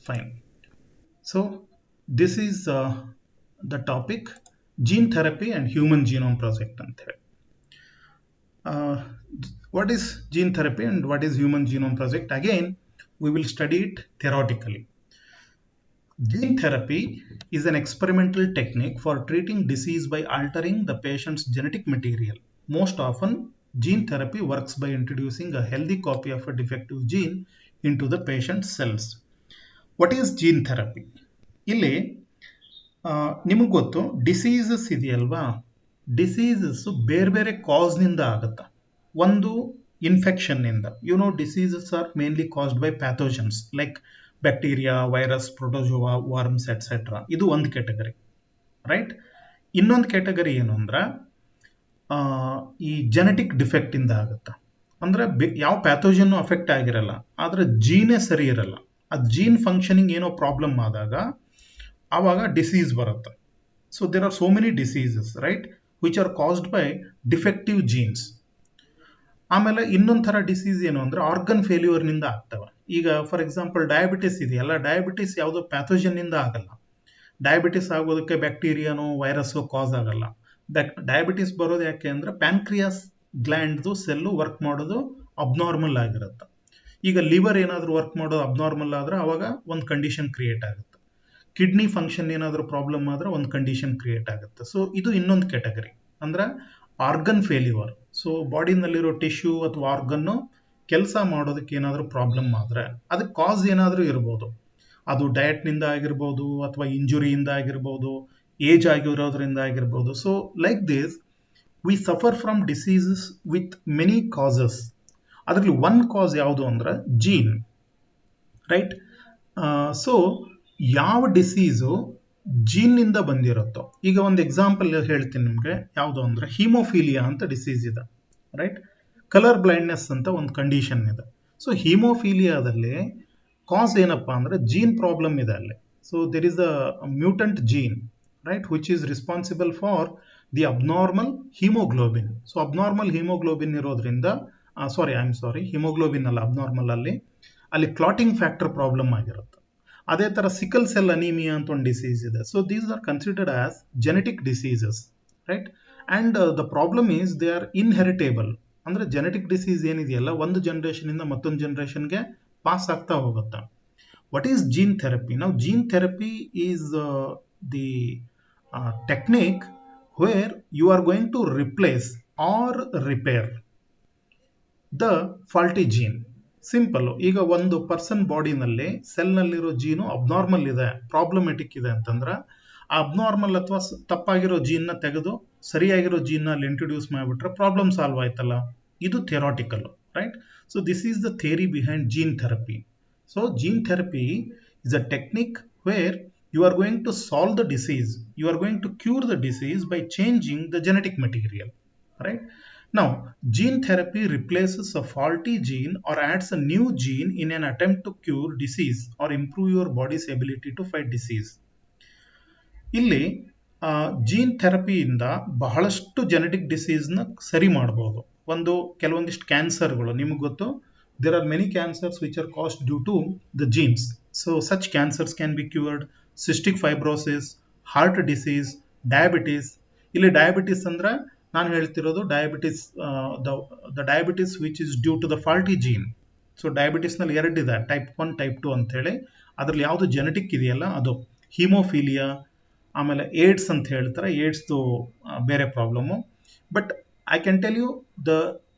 Fine. So this is the topic gene therapy and human genome project ಅಂತ ಹೇಳಿ. Uh, what is gene therapy and what is human genome project? Again, we will study it theoretically. Gene therapy is an experimental technique for treating disease by altering the patient's genetic material. Most often, gene therapy works by introducing a healthy copy of a defective gene into the patient's cells. What is gene therapy? ಇಲ್ಲಿ ನಿಮಗೆ ಗೊತ್ತು diseases ಇದೆಯಲ್ವಾ, diseases ಬೇರೆ ಬೇರೆ ಕಾಸ್ನಿಂದ ಆಗುತ್ತಾ. ಒಂದು ಇನ್ಫೆಕ್ಷನ್ನಿಂದ, diseases are mainly caused by pathogens like bacteria, virus, protozoa, worms etcetera. ಇದು ಒಂದು ಕ್ಯಾಟಗರಿ, ರೈಟ್. ಇನ್ನೊಂದು ಕ್ಯಾಟಗರಿ ಏನು ಅಂದ್ರೆ ಈ ಜೆನೆಟಿಕ್ ಡಿಫೆಕ್ಟ್ ಇಂದ ಆಗುತ್ತಾ. ಅಂದ್ರೆ ಯಾವ ಪ್ಯಾಥೋಜನ್ ಅಫೆಕ್ಟ್ ಆಗಿರಲ್ಲ, ಆದ್ರೆ ಜೀನೇ ಸರಿ ಇರಲ್ಲ. ಆ ಜೀನ್ ಫಂಕ್ಷನಿಂಗ್ ಏನೋ ಪ್ರಾಬ್ಲಮ್ ಆದಾಗ ಆವಾಗ ಡಿಸೀಸ್ ಬರುತ್ತೆ. So there are so many diseases, right, which are caused by defective genes. ಆಮೇಲೆ ಇನ್ನೊಂದು ಥರ ಡಿಸೀಸ್ ಏನು ಅಂದ್ರೆ ಆರ್ಗನ್ ಫೇಲ್ಯೂರ್ನಿಂದ ಆಗ್ತವೆ. ಈಗ ಫಾರ್ ಎಕ್ಸಾಂಪಲ್ ಡಯಾಬಿಟಿಸ್ ಇದೆಯಲ್ಲ, ಡಯಾಬಿಟಿಸ್ ಯಾವುದೋ ಪ್ಯಾಥೋಜನ್ನಿಂದ ಆಗಲ್ಲ. ಡಯಾಬಿಟಿಸ್ ಆಗೋದಕ್ಕೆ ಬ್ಯಾಕ್ಟೀರಿಯಾನೋ ವೈರಸ್ಸೋ ಕಾಸ್ ಆಗಲ್ಲ. ಡಯಾಬಿಟಿಸ್ ಬರೋದು ಯಾಕೆ ಅಂದ್ರೆ ಪ್ಯಾನ್ಕ್ರಿಯಾಸ್ ಗ್ಲ್ಯಾಂಡ್ದು ಸೆಲ್ಲು ವರ್ಕ್ ಮಾಡೋದು ಅಬ್ನಾರ್ಮಲ್ ಆಗಿರುತ್ತೆ. ಈಗ ಲಿವರ್ ಏನಾದರೂ ವರ್ಕ್ ಮಾಡೋದು ಅಬ್ನಾರ್ಮಲ್ ಆದ್ರೆ ಅವಾಗ ಒಂದು ಕಂಡೀಷನ್ ಕ್ರಿಯೇಟ್ ಆಗುತ್ತೆ. ಕಿಡ್ನಿ ಫಂಕ್ಷನ್ ಏನಾದರೂ ಪ್ರಾಬ್ಲಮ್ ಆದ್ರೆ ಒಂದು ಕಂಡೀಷನ್ ಕ್ರಿಯೇಟ್ ಆಗುತ್ತೆ. ಸೊ ಇದು ಇನ್ನೊಂದು ಕ್ಯಾಟಗರಿ ಅಂದ್ರೆ ಆರ್ಗನ್ ಫೇಲ್ಯೂರ್. ಸೊ ಬಾಡಿನಲ್ಲಿರೋ ಟಿಶ್ಯೂ ಅಥವಾ ಆರ್ಗನ್ನು ಕೆಲಸ ಮಾಡೋದಕ್ಕೆ ಏನಾದರೂ ಪ್ರಾಬ್ಲಮ್ ಆದರೆ ಅದಕ್ಕೆ ಕಾಸ್ ಏನಾದರೂ ಇರ್ಬೋದು. ಅದು ಡಯಟ್ನಿಂದ ಆಗಿರ್ಬೋದು, ಅಥವಾ ಇಂಜುರಿಯಿಂದ ಆಗಿರ್ಬೋದು, ಏಜ್ ಆಗಿರೋದ್ರಿಂದ ಆಗಿರ್ಬೋದು. So like this we suffer from diseases with many causes. ಅದರಲ್ಲಿ ಒನ್ ಕಾಸ್ ಯಾವುದು ಅಂದ್ರೆ ಜೀನ್, ರೈಟ್. ಸೊ ಯಾವ ಡಿಸೀಸು ಜೀನ್ನಿಂದ ಬಂದಿರುತ್ತೋ, ಈಗ ಒಂದು ಎಕ್ಸಾಂಪಲ್ ಹೇಳ್ತೀನಿ ನಿಮಗೆ. ಯಾವುದು ಅಂದ್ರೆ ಹಿಮೋಫೀಲಿಯಾ ಅಂತ ಡಿಸೀಸ್ ಇದೆ, ರೈಟ್. ಕಲರ್ ಬ್ಲೈಂಡ್ನೆಸ್ ಅಂತ ಒಂದು ಕಂಡೀಷನ್ ಇದೆ. ಸೊ ಹಿಮೋಫೀಲಿಯಾದಲ್ಲಿ ಕಾಸ್ ಏನಪ್ಪಾ ಅಂದ್ರೆ ಜೀನ್ ಪ್ರಾಬ್ಲಮ್ ಇದೆ ಅಲ್ಲಿ. So there is a mutant gene, right, which is responsible for the abnormal haemoglobin. So abnormal haemoglobin ಇರೋದ್ರಿಂದ ಹಿಮೋಗ್ಲೋಬಿನ್ ಅಲ್ಲ, ಅಬ್ನಾರ್ಮಲ್ ಅಲ್ಲಿ ಕ್ಲಾಟಿಂಗ್ ಫ್ಯಾಕ್ಟರ್ ಪ್ರಾಬ್ಲಮ್ ಆಗಿರುತ್ತೆ. ಅದೇ ತರ ಸಿಕಲ್ ಸೆಲ್ ಅನಿಮಿಯಾ ಅಂತ ಒಂದು ಡಿಸೀಸ್ ಇದೆ. So these are considered as genetic diseases, right. And the problem is they are inheritable. ಅಂದ್ರೆ ಜೆನೆಟಿಕ್ ಡಿಸೀಸ್ ಏನಿದೆಯಲ್ಲ, ಒಂದು ಜನರೇಷನ್ ಇಂದ ಮತ್ತೊಂದು ಜನರೇಷನ್ಗೆ ಪಾಸ್ ಆಗ್ತಾ ಹೋಗುತ್ತೆ. What is gene therapy? ನಾವು gene therapy is the technique where you are going to replace or repair the faulty gene. Simple. ಈಗ ಒಂದು ಪರ್ಸನ್ ಬಾಡಿನಲ್ಲಿ ಸೆಲ್ನಲ್ಲಿರೋ ಜೀನು ಅಬ್ನಾರ್ಮಲ್ ಇದೆ, ಪ್ರಾಬ್ಲಮೆಟಿಕ್ ಇದೆ ಅಂತಂದ್ರೆ ಆ ಅಬ್ನಾರ್ಮಲ್ ಅಥವಾ ತಪ್ಪಾಗಿರೋ ಜೀನ್ನ ತೆಗೆದು ಸರಿಯಾಗಿರೋ ಜೀನ್ನ ಅಲ್ಲಿ ಇಂಟ್ರೊಡ್ಯೂಸ್ ಮಾಡಿಬಿಟ್ರೆ ಪ್ರಾಬ್ಲಮ್ ಸಾಲ್ವ್ ಆಯ್ತಲ್ಲ. ಇದು theoretical, right. So this is the theory behind gene therapy. So gene therapy is a technique where you are going to solve the disease, you are going to cure the disease by changing the genetic material, right. Now gene therapy replaces a faulty gene or adds a new gene in an attempt to cure disease or improve your body's ability to fight disease. ಇಲ್ಲಿ gene ಥೆರಪಿಯಿಂದ ಬಹಳಷ್ಟು genetic ಡಿಸೀಸ್ನ ಸರಿ ಮಾಡಬಹುದು. ಕೆಲವೊಂದಿಷ್ಟು ಕ್ಯಾನ್ಸರ್ಗಳು ನಿಮಗೆ ಗೊತ್ತು, there are many cancers which are caused due to the genes. So such cancers can be cured. Cystic fibrosis, heart disease, diabetes. ಇಲ್ಲಿ diabetes ಅಂದ್ರೆ ನಾನು ಹೇಳ್ತಿರೋದು diabetes, the diabetes which is due to the faulty gene. So ಡಯಾಬಿಟಿಸ್ನಲ್ಲಿ ಎರಡಿದೆ, type 1 type 2 ಅಂತೇಳಿ. ಅದರಲ್ಲಿ ಯಾವುದು genetic ಇದೆಯಲ್ಲ ಅದು ಹಿಮೋಫೀಲಿಯಾ. ಆಮೇಲೆ ಏಡ್ಸ್ ಅಂತ ಹೇಳ್ತಾರೆ, ಏಡ್ಸ್ದು ಬೇರೆ problem. But I can tell you the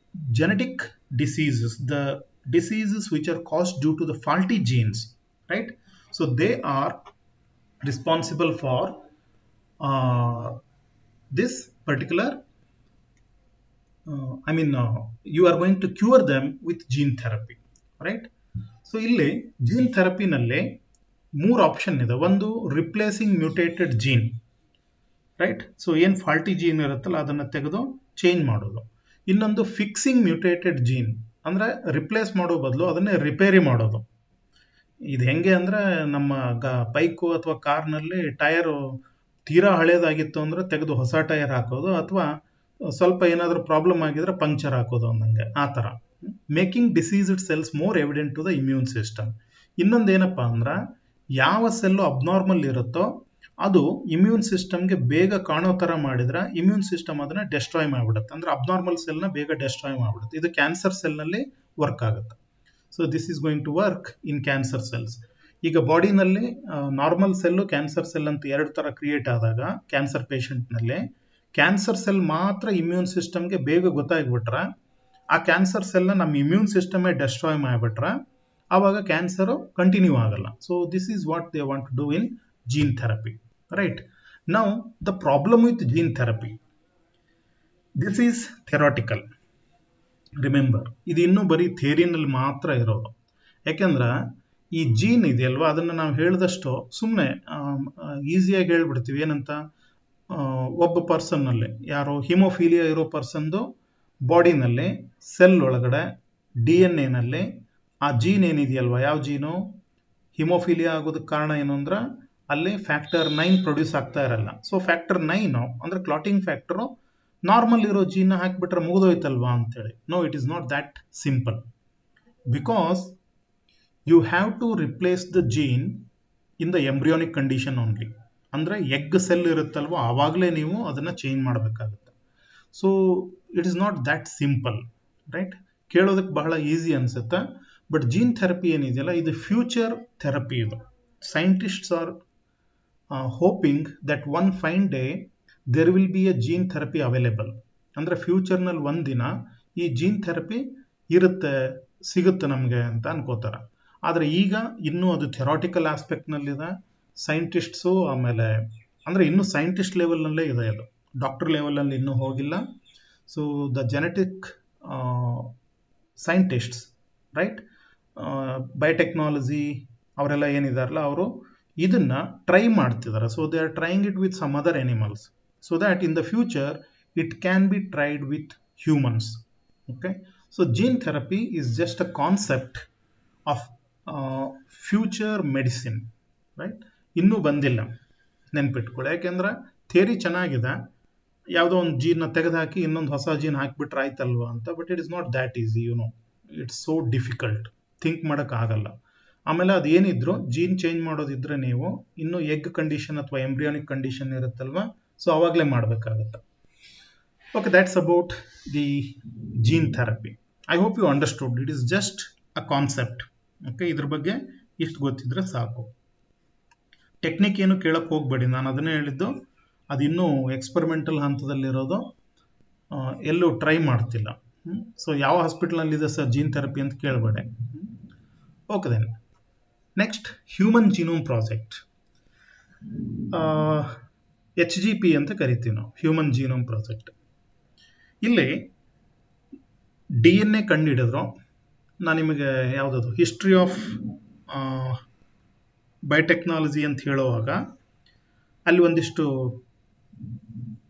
genetic diseases, the diseases which are caused due to the faulty genes, right. So they are responsible for this particular you are going to cure them with gene therapy, right. So ಇಲ್ಲಿ gene ಥೆರಪಿನಲ್ಲಿ 3 option ಇದೆ. ಒಂದು replacing mutated gene, right. So ಏನು faulty gene ಇರುತ್ತಲ್ಲ ಅದನ್ನು ತೆಗೆದು change ಮಾಡೋದು. ಇನ್ನೊಂದು ಫಿಕ್ಸಿಂಗ್ ಮ್ಯೂಟೇಟೆಡ್ ಜೀನ್, ಅಂದ್ರೆ ರಿಪ್ಲೇಸ್ ಮಾಡೋ ಬದಲು ಅದನ್ನೇ ರಿಪೇರಿ ಮಾಡೋದು. ಇದು ಹೆಂಗೆ ಅಂದ್ರೆ ನಮ್ಮ ಬೈಕು ಅಥವಾ ಕಾರ್ನಲ್ಲಿ ಟೈರ್ ತೀರಾ ಹಳೇದಾಗಿತ್ತು ಅಂದ್ರೆ ತೆಗೆದು ಹೊಸ ಟೈರ್ ಹಾಕೋದು, ಅಥವಾ ಸ್ವಲ್ಪ ಏನಾದರೂ ಪ್ರಾಬ್ಲಮ್ ಆಗಿದ್ರೆ ಪಂಕ್ಚರ್ ಹಾಕೋದು ಅಂದಂಗೆ, ಆ ಥರ. Making diseased cells more evident to the immune system. ಇನ್ನೊಂದೇನಪ್ಪ ಅಂದ್ರೆ ಯಾವ ಸೆಲ್ಲು ಅಬ್ನಾರ್ಮಲ್ ಇರುತ್ತೋ ಅದು ಇಮ್ಯೂನ್ ಸಿಸ್ಟಮ್ಗೆ ಬೇಗ ಕಾಣೋ ಥರ ಮಾಡಿದ್ರೆ ಇಮ್ಯೂನ್ ಸಿಸ್ಟಮ್ ಅದನ್ನ ಡೆಸ್ಟ್ರಾಯ್ ಮಾಡಿಬಿಡುತ್ತೆ. ಅಂದ್ರೆ ಅಬ್ನಾರ್ಮಲ್ ಸೆಲ್ನ ಬೇಗ ಡೆಸ್ಟ್ರಾಯ್ ಮಾಡಿಬಿಡುತ್ತೆ. ಇದು ಕ್ಯಾನ್ಸರ್ ಸೆಲ್ನಲ್ಲಿ ವರ್ಕ್ ಆಗುತ್ತೆ. So this is going to work in cancer cells. ಈಗ ಬಾಡಿನಲ್ಲಿ ನಾರ್ಮಲ್ ಸೆಲ್ಲು ಕ್ಯಾನ್ಸರ್ ಸೆಲ್ ಅಂತ ಎರಡು ಥರ ಕ್ರಿಯೇಟ್ ಆದಾಗ ಕ್ಯಾನ್ಸರ್ ಪೇಷಂಟ್ನಲ್ಲಿ ಕ್ಯಾನ್ಸರ್ ಸೆಲ್ ಮಾತ್ರ ಇಮ್ಯೂನ್ ಸಿಸ್ಟಮ್ಗೆ ಬೇಗ ಗೊತ್ತಾಗ್ಬಿಟ್ರೆ ಆ ಕ್ಯಾನ್ಸರ್ ಸೆಲ್ನ ನಮ್ಮ ಇಮ್ಯೂನ್ ಸಿಸ್ಟಮೇ ಡೆಸ್ಟ್ರಾಯ್ ಮಾಡಿಬಿಟ್ರೆ ಆವಾಗ ಕ್ಯಾನ್ಸರು ಕಂಟಿನ್ಯೂ ಆಗಲ್ಲ. So this is what they want to do in gene therapy, right? Now the problem with gene therapy, this is theoretical. Remember, ಇದು ಇನ್ನೂ ಬರೀ ಥಿಯರಿನಲ್ಲಿ ಮಾತ್ರ ಇರೋದು. ಯಾಕೆಂದ್ರೆ ಈ ಜೀನ್ ಇದೆಯಲ್ವಾ, ಅದನ್ನು ನಾವು ಹೇಳಿದಷ್ಟು ಸುಮ್ಮನೆ ಈಸಿಯಾಗಿ ಹೇಳ್ಬಿಡ್ತೀವಿ. ಏನಂತ, ಒಬ್ಬ ಪರ್ಸನ್ನಲ್ಲಿ, ಯಾರೋ ಹಿಮೋಫೀಲಿಯಾ ಇರೋ ಪರ್ಸನ್ದು ಬಾಡಿನಲ್ಲಿ ಸೆಲ್ ಒಳಗಡೆ DNA ಆ ಜೀನ್ ಏನಿದೆಯಲ್ವಾ, ಯಾವ ಜೀನು ಹಿಮೋಫೀಲಿಯಾ ಆಗೋದಕ್ಕೆ ಕಾರಣ ಏನು ಅಂದ್ರೆ ಅಲ್ಲಿ ಫ್ಯಾಕ್ಟರ್ 9 ಪ್ರೊಡ್ಯೂಸ್ ಆಗ್ತಾ ಇರಲ್ಲ. ಸೊ ಫ್ಯಾಕ್ಟರ್ 9 ಅಂದ್ರೆ ಕ್ಲಾಟಿಂಗ್ ಫ್ಯಾಕ್ಟರು ನಾರ್ಮಲ್ ಇರೋ ಜೀನ್ ಹಾಕಿಬಿಟ್ರೆ ಮುಗಿದೋಯ್ತಲ್ವಾ ಅಂತೇಳಿ. No, it is not that simple. Because you have to replace the gene in the embryonic condition only. ಅಂದರೆ ಎಗ್ ಸೆಲ್ ಇರುತ್ತಲ್ವ, ಆವಾಗಲೇ ನೀವು ಅದನ್ನು ಚೇಂಜ್ ಮಾಡಬೇಕಾಗುತ್ತೆ. So it is not that simple, right? ಕೇಳೋದಕ್ಕೆ ಬಹಳ ಈಸಿ ಅನಿಸುತ್ತೆ. ಬಟ್ ಜೀನ್ ಥೆರಪಿ ಏನಿದೆಯಲ್ಲ, ಇದು ಫ್ಯೂಚರ್ ಥೆರಪಿ. ಇದು scientists are hoping that one fine day there will be a gene therapy available. ಅಂದರೆ ಫ್ಯೂಚರ್ನಲ್ಲಿ ಒಂದಿನ ಈ ಜೀನ್ ಥೆರಪಿ ಇರುತ್ತೆ, ಸಿಗುತ್ತೆ ನಮಗೆ ಅಂತ ಅನ್ಕೋತಾರೆ. ಆದರೆ ಈಗ ಇನ್ನೂ ಅದು ಥೆರಾಟಿಕಲ್ ಆಸ್ಪೆಕ್ಟ್ನಲ್ಲಿದೆ. ಸೈಂಟಿಸ್ಟ್ಸು ಆಮೇಲೆ ಅಂದರೆ ಇನ್ನೂ ಸೈಂಟಿಸ್ಟ್ ಲೆವೆಲ್ನಲ್ಲೇ ಇದೆ, ಅದು ಡಾಕ್ಟರ್ ಲೆವೆಲಲ್ಲಿ ಇನ್ನೂ ಹೋಗಿಲ್ಲ. So the genetic scientists, right, biotechnology ಅವರೆಲ್ಲ ಏನಿದಾರಲ್ಲ, ಅವರು ಇದನ್ನ ಟ್ರೈ ಮಾಡ್ತಿದ್ದಾರೆ. So they are trying it with some other animals so that in the future it can be tried with humans. Okay, so gene therapy is just a concept of future medicine, right? ಇನ್ನೂ ಬಂದಿಲ್ಲ, ನೆನ್ಪಿಟ್ಕೊಳ್ಳಿ. ಯಾಕೆಂದ್ರೆ theory ಚೆನ್ನಾಗಿದೆ, ಯಾವುದೋ ಒಂದು ಜೀನ್ನ ತೆಗೆದುಹಾಕಿ ಇನ್ನೊಂದು ಹೊಸ ಜೀನ್ ಹಾಕಿಬಿಟ್ರೆ ಆಯ್ತಲ್ವಾ ಅಂತ. But it is not that easy, you know, it's so difficult, think ಮಾಡೋಕ್ಕಾಗಲ್ಲ. ಆಮೇಲೆ ಅದೇನಿದ್ರು ಜೀನ್ ಚೇಂಜ್ ಮಾಡೋದಿದ್ರೆ ನೀವು ಇನ್ನೂ ಎಗ್ ಕಂಡೀಷನ್ ಅಥವಾ ಎಂಬ್ರಿಯಾನಿಕ್ ಕಂಡೀಷನ್ ಇರುತ್ತಲ್ವಾ, ಸೊ ಅವಾಗಲೇ ಮಾಡಬೇಕಾಗತ್ತೆ. Okay, that's about the gene therapy. I hope you understood. It is just a concept. Okay, ಇದ್ರ ಬಗ್ಗೆ ಇಷ್ಟು ಗೊತ್ತಿದ್ರೆ ಸಾಕು. ಟೆಕ್ನಿಕ್ ಏನು ಕೇಳಕ್ಕೆ ಹೋಗ್ಬೇಡಿ, ನಾನು ಅದನ್ನೇ ಹೇಳಿದ್ದು. ಅದಿನ್ನೂ ಎಕ್ಸ್ಪೆರಿಮೆಂಟಲ್ ಹಂತದಲ್ಲಿರೋದು, ಎಲ್ಲೂ ಟ್ರೈ ಮಾಡ್ತಿಲ್ಲ. ಸೊ ಯಾವ ಹಾಸ್ಪಿಟಲ್ನಲ್ಲಿದೆ ಸರ್ ಜೀನ್ ಥೆರಪಿ ಅಂತ ಕೇಳಬೇಡಿ. Okay, then next, human genome project, HGP ಅಂತ ಕರಿತೀವಿ ನಾವು, ಹ್ಯೂಮನ್ ಜೀನೋಮ್ ಪ್ರಾಜೆಕ್ಟ್. ಇಲ್ಲಿ DNA ಕಂಡುಹಿಡಿದ್ರು. ನಾನು ನಿಮಗೆ ಯಾವುದದು ಹಿಸ್ಟ್ರಿ ಆಫ್ ಬಯೋಟೆಕ್ನಾಲಜಿ ಅಂತ ಹೇಳುವಾಗ ಅಲ್ಲಿ ಒಂದಿಷ್ಟು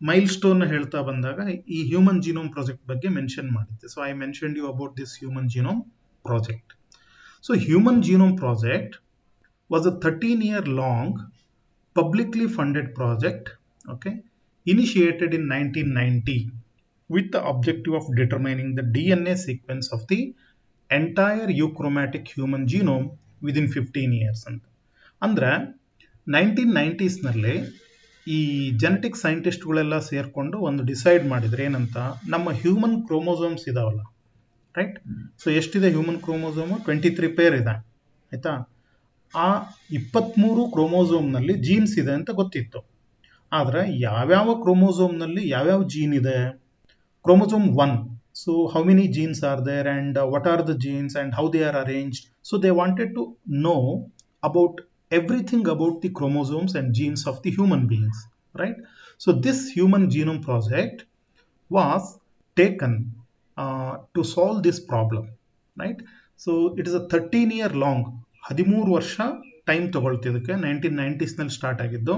ಮೈಲ್ ಸ್ಟೋನ್ ಹೇಳ್ತಾ ಬಂದಾಗ ಈ ಹ್ಯೂಮನ್ ಜೀನೋಮ್ ಪ್ರಾಜೆಕ್ಟ್ ಬಗ್ಗೆ ಮೆನ್ಷನ್ ಮಾಡಿದ್ದೆ. So I mentioned you about this human genome project. So Human Genome Project was a 13-year long publicly funded project, okay, initiated in 1990 with the objective of determining the DNA sequence of the entire euchromatic human genome within 15 years. ಅಂದ್ರೆ 1990ಸ್ನಲ್ಲಿ ಈ genetic ಸೈಂಟಿಸ್ಟ್ಗಳೆಲ್ಲ ಸೇರಿಕೊಂಡು ಒಂದು decide ಮಾಡಿದ್ರೆ ಏನಂತ, ನಮ್ಮ human chromosomes ಇದಾವಲ್ಲ, right? So ಎಷ್ಟಿದೆ human chromosome? 23 peer ಇದೆ, ಆಯ್ತಾ? ಆ 23 ಕ್ರೋಮೋಸೋಮ್ನಲ್ಲಿ ಜೀನ್ಸ್ ಇದೆ ಅಂತ ಗೊತ್ತಿತ್ತು. ಆದರೆ ಯಾವ್ಯಾವ ಕ್ರೋಮೋಸೋಮ್ನಲ್ಲಿ ಯಾವ್ಯಾವ ಜೀನ್ ಇದೆ? Chromosome 1. So how many genes are there and what are the genes and how they are arranged? So they wanted to know about everything about the chromosomes and genes of the human beings, right? So this human genome project was taken to solve this problem, right? So it is a 13-year long, 13 ವರ್ಷ time ತಗೊಳ್ತಿದ್ದಕ್ಕೆ. 1990ಸ್ನಲ್ಲಿ start ಆಗಿದ್ದು,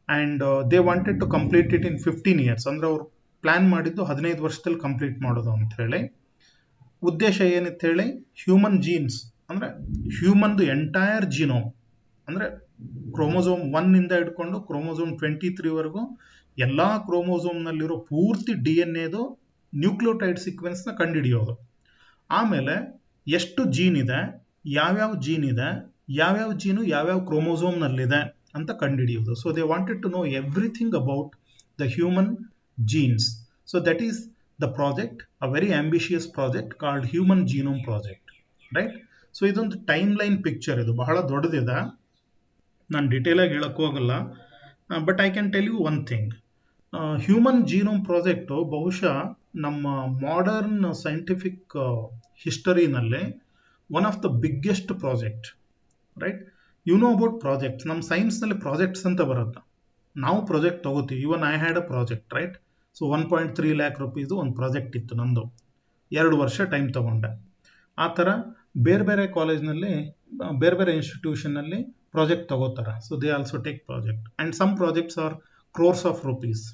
and they wanted to complete it in 15 years. ಅಂದರೆ ಅವ್ರು plan ಮಾಡಿದ್ದು 15 ವರ್ಷದಲ್ಲಿ complete ಮಾಡೋದು ಅಂತ ಹೇಳಿ. ಉದ್ದೇಶ ಏನಿತ್ತು ಹೇಳಿ, ಹ್ಯೂಮನ್ ಜೀನ್ಸ್ ಅಂದರೆ ಹ್ಯೂಮನ್ದು ಎಂಟೈರ್ ಜೀನೋಮ್, ಅಂದರೆ ಕ್ರೋಮೋಸೋಮ್ 1ಇಂದ ಹಿಡ್ಕೊಂಡು ಕ್ರೋಮೋಸೋಮ್ 23ವರೆಗೂ ಎಲ್ಲ ಕ್ರೋಮೋಸೋಮ್ನಲ್ಲಿರೋ ಪೂರ್ತಿ DNA ನ್ಯೂಕ್ಲಿಯೋಟೈಡ್ ಸೀಕ್ವೆನ್ಸ್ನ ಕಂಡುಹಿಡಿಯೋದು. ಆಮೇಲೆ ಎಷ್ಟು ಜೀನ್ ಇದೆ, ಯಾವ್ಯಾವ ಜೀನ್ ಇದೆ, ಯಾವ್ಯಾವ ಜೀನು ಯಾವ್ಯಾವ ಕ್ರೋಮೋಸೋಮ್ನಲ್ಲಿದೆ ಅಂತ ಕಂಡುಹಿಡಿಯೋದು. So they wanted to know everything about the human genes. So that is the project, a very ambitious project called human genome project, right? So ಇದೊಂದು ಟೈಮ್ ಲೈನ್ ಪಿಕ್ಚರ್, ಇದು ಬಹಳ ದೊಡ್ಡದಿದೆ, ನಾನು ಡಿಟೇಲ್ ಆಗಿ ಹೇಳಕ್ ಹೋಗಲ್ಲ. But I can tell you one thing. Human genome project ಬಹುಶಃ ನಮ್ಮ ಮಾಡರ್ನ್ ಸೈಂಟಿಫಿಕ್ ಹಿಸ್ಟರಿನಲ್ಲೇ one of the biggest project, right? You know about projects. ನಮ್ಮ ಸೈನ್ಸ್ನಲ್ಲಿ ಪ್ರಾಜೆಕ್ಟ್ಸ್ ಅಂತ ಬರುತ್ತೆ, ನಾವು ಪ್ರಾಜೆಕ್ಟ್ ತಗೋತೀವಿ. Even I had a project, right? So 1.3 lakh rupees ಒಂದು ಪ್ರಾಜೆಕ್ಟ್ ಇತ್ತು ನಂದು, 2 ವರ್ಷ ಟೈಮ್ ತಗೊಂಡೆ. ಆ ಥರ ಬೇರೆ ಬೇರೆ ಕಾಲೇಜ್ನಲ್ಲಿ, ಬೇರೆ ಬೇರೆ ಇನ್ಸ್ಟಿಟ್ಯೂಷನ್ನಲ್ಲಿ ಪ್ರಾಜೆಕ್ಟ್ ತಗೋತಾರೆ. So they also take project, and some projects are crores of rupees,